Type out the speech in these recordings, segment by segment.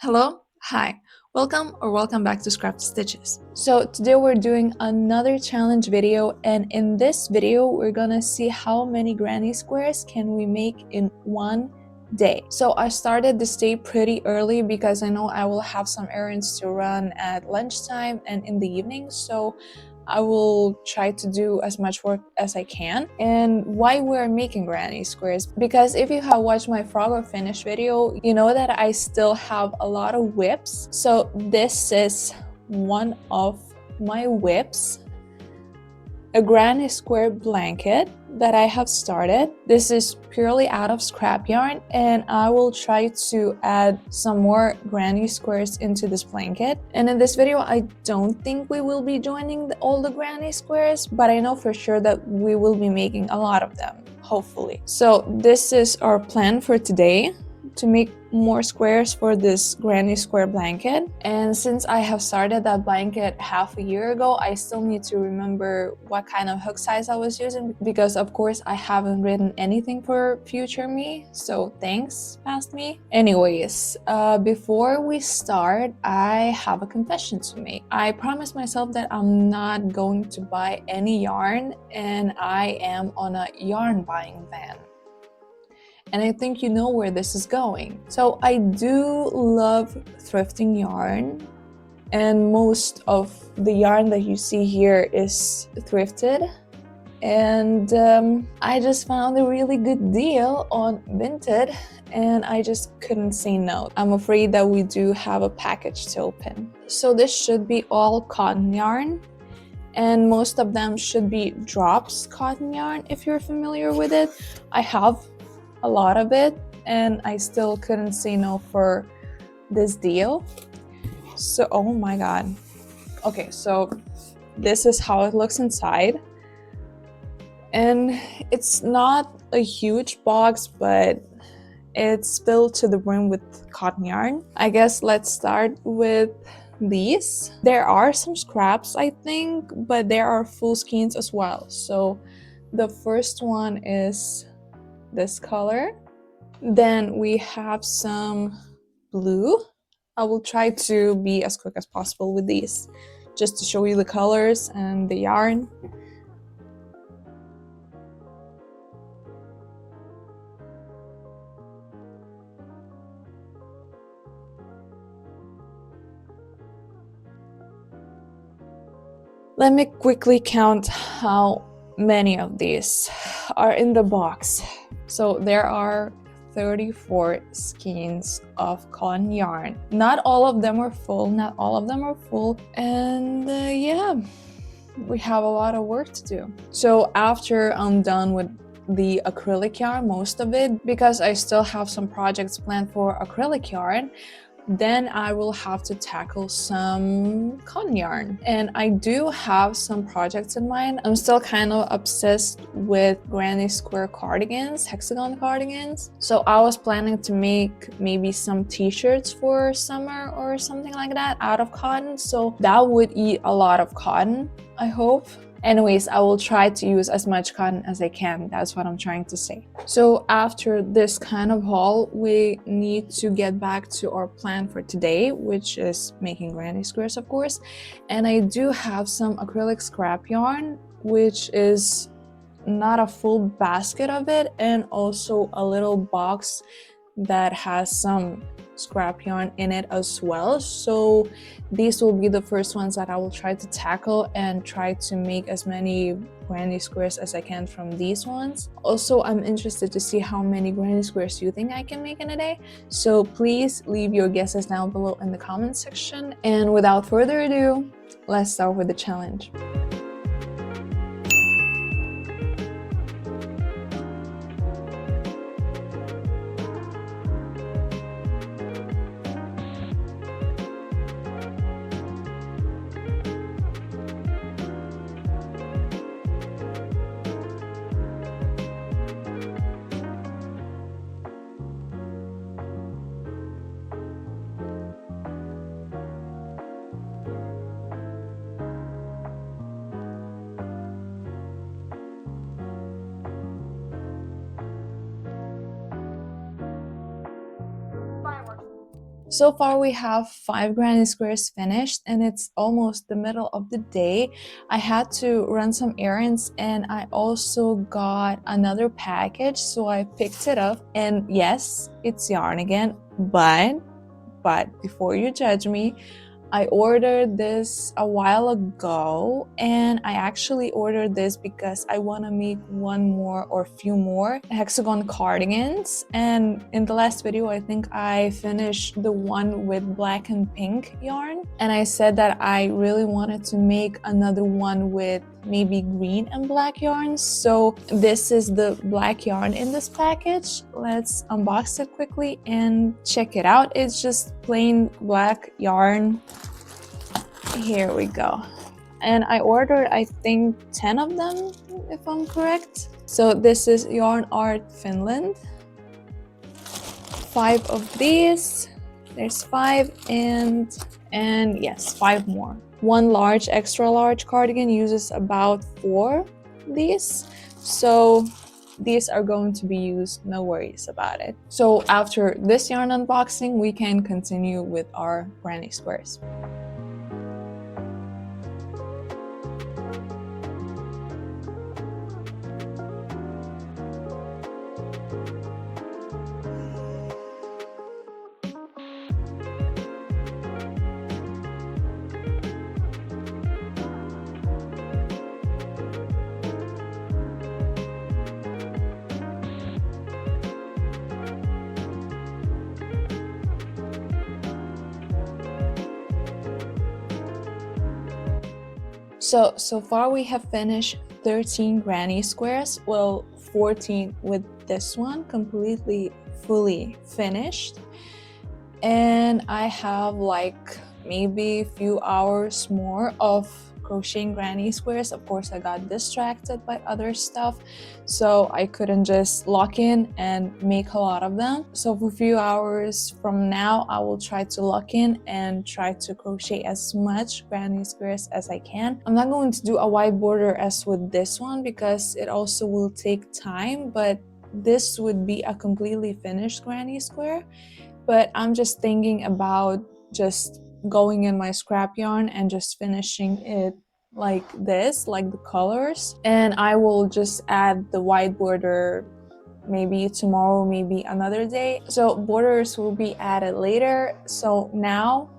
Hello, hi, welcome back to Scrap to Stitches. So today we're doing another challenge video, and in this video we're gonna see how many granny squares can we make in one day. So I started this day pretty early because I know I will have some errands to run at lunchtime and in the evening, so I will try to do as much work as I can. And why we're making granny squares? Because if you have watched my frog or finish video, you know that I still have a lot of whips. So this is one of my whips, a granny square blanket that I have started. This is purely out of scrap yarn, and I will try to add some more granny squares into this blanket. And in this video, I don't think we will be joining all the granny squares, but I know for sure that we will be making a lot of them, hopefully. So this is our plan for today, to make more squares for this granny square blanket. And since I have started that blanket half a year ago, I still need to remember what kind of hook size I was using, because of course I haven't written anything for future me, so thanks past me. Anyways, before we start, I have a confession to make. I promised myself that I'm not going to buy any yarn, and I am on a yarn buying ban. And I think you know where this is going. So I do love thrifting yarn, and most of the yarn that you see here is thrifted. And I just found a really good deal on Vinted, and I just couldn't say no. I'm afraid that we do have a package to open. So this should be all cotton yarn, and most of them should be drops cotton yarn if you're familiar with it. I have a lot of it, and I still couldn't say no for this deal. So oh my god. Okay, so this is how it looks inside, and it's not a huge box, but it's filled to the brim with cotton yarn. I guess let's start with these. There are some scraps, I think, but there are full skeins as well. So the first one is this color. Then we have some blue. I will try to be as quick as possible with these, just to show you the colors and the yarn. Let me quickly count how many of these are in the box. So there are 34 skeins of cotton yarn. Not all of them are full, and yeah, we have a lot of work to do. So after I'm done with the acrylic yarn, most of it, because I still have some projects planned for acrylic yarn, then I will have to tackle some cotton yarn. And I do have some projects in mind. I'm still kind of obsessed with granny square cardigans, hexagon cardigans. So I was planning to make maybe some t-shirts for summer or something like that out of cotton. So that would eat a lot of cotton, I hope. Anyways, I will try to use as much cotton as I can. That's what I'm trying to say. So after this kind of haul, we need to get back to our plan for today, which is making granny squares, of course. And I do have some acrylic scrap yarn, which is not a full basket of it, and also a little box that has some scrap yarn in it as well. So these will be the first ones that I will try to tackle and try to make as many granny squares as I can from these ones. Also, I'm interested to see how many granny squares you think I can make in a day. So please leave your guesses down below in the comment section. And without further ado, let's start with the challenge. So far we have 5 granny squares finished and it's almost the middle of the day. I had to run some errands and I also got another package, so I picked it up. And yes, it's yarn again, but before you judge me, I ordered this a while ago, and I actually ordered this because I want to make one more or few more hexagon cardigans. And in the last video, I think I finished the one with black and pink yarn, and I said that I really wanted to make another one with maybe green and black yarns. So this is the black yarn in this package. Let's unbox it quickly and check it out. It's just plain black yarn. Here we go. And I ordered, I think, 10 of them, if I'm correct. So this is Yarn Art Finland. 5 of these. There's 5 and yes, 5 more. One large, extra large cardigan uses about 4 of these. So these are going to be used, no worries about it. So after this yarn unboxing, we can continue with our granny squares. So far we have finished 13 granny squares, well 14 with this one completely fully finished, and I have like maybe a few hours more of crocheting granny squares. Of course, I got distracted by other stuff, so I couldn't just lock in and make a lot of them. So for a few hours from now, I will try to lock in and try to crochet as much granny squares as I can. I'm not going to do a wide border as with this one because it also will take time, but this would be a completely finished granny square. But I'm just thinking about just going in my scrap yarn and just finishing it like this, like the colors, and I will just add the white border maybe tomorrow, maybe another day. So borders will be added later. So now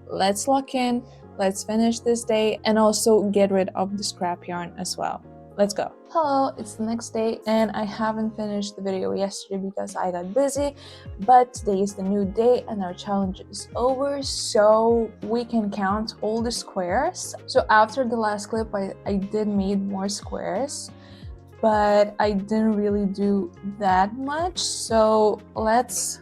let's lock in, let's finish this day, and also get rid of the scrap yarn as well. Let's go. Hello, it's the next day and I haven't finished the video yesterday because I got busy, but today is the new day and our challenge is over, so we can count all the squares. So after the last clip, I did make more squares, but I didn't really do that much. So let's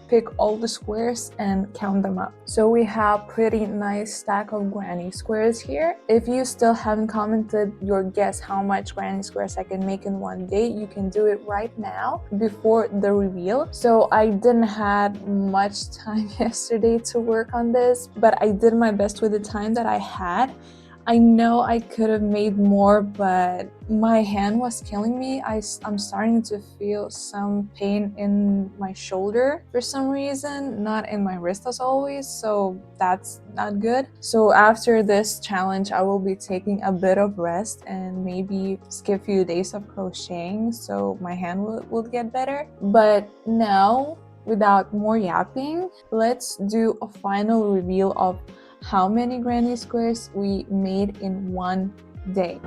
pick all the squares and count them up. So we have pretty nice stack of granny squares here. If you still haven't commented your guess how much granny squares I can make in one day, you can do it right now before the reveal. So I didn't have much time yesterday to work on this, but I did my best with the time that I had. I know I could have made more, but my hand was killing me. I'm starting to feel some pain in my shoulder for some reason, not in my wrist as always, so that's not good. So after this challenge, I will be taking a bit of rest and maybe skip a few days of crocheting so my hand will get better. But now, without more yapping, let's do a final reveal of how many granny squares we made in one day.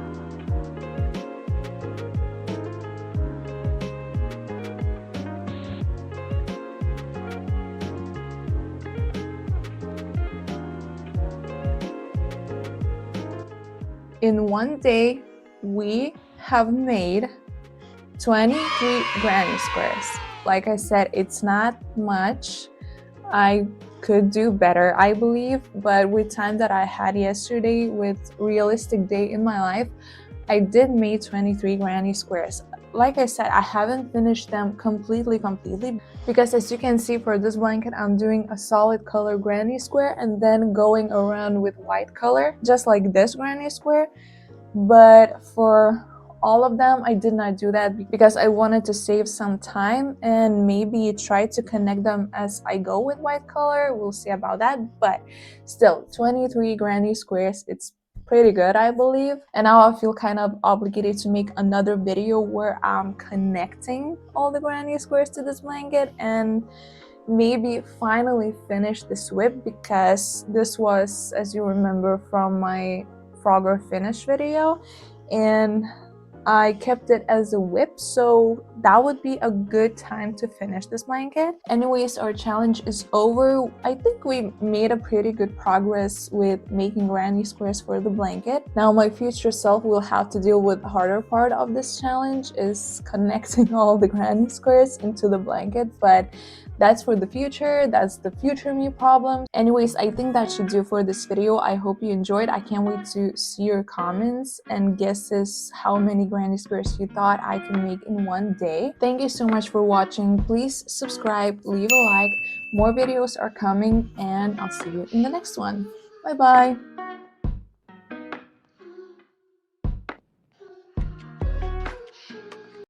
In one day, we have made 23 granny squares. Like I said, it's not much. I could do better, I believe, but with time that I had yesterday, with realistic day in my life, I did make 23 granny squares. Like I said, I haven't finished them completely because as you can see for this blanket, I'm doing a solid color granny square and then going around with white color, just like this granny square. But for all of them. I did not do that because I wanted to save some time and maybe try to connect them as I go with white color. We'll see about that, but still 23 granny squares, it's pretty good, I believe. And now I feel kind of obligated to make another video where I'm connecting all the granny squares to this blanket and maybe finally finish this whip, because this was, as you remember from my Frogger finish video, and I kept it as a whip, so that would be a good time to finish this blanket. Anyways, our challenge is over. I think we made a pretty good progress with making granny squares for the blanket. Now my future self will have to deal with the harder part of this challenge, is connecting all the granny squares into the blanket, but that's for the future. That's the future me problem. Anyways, I think that should do for this video. I hope you enjoyed. I can't wait to see your comments and guesses how many granny squares you thought I can make in one day. Thank you so much for watching. Please subscribe, leave a like. More videos are coming, and I'll see you in the next one. Bye bye.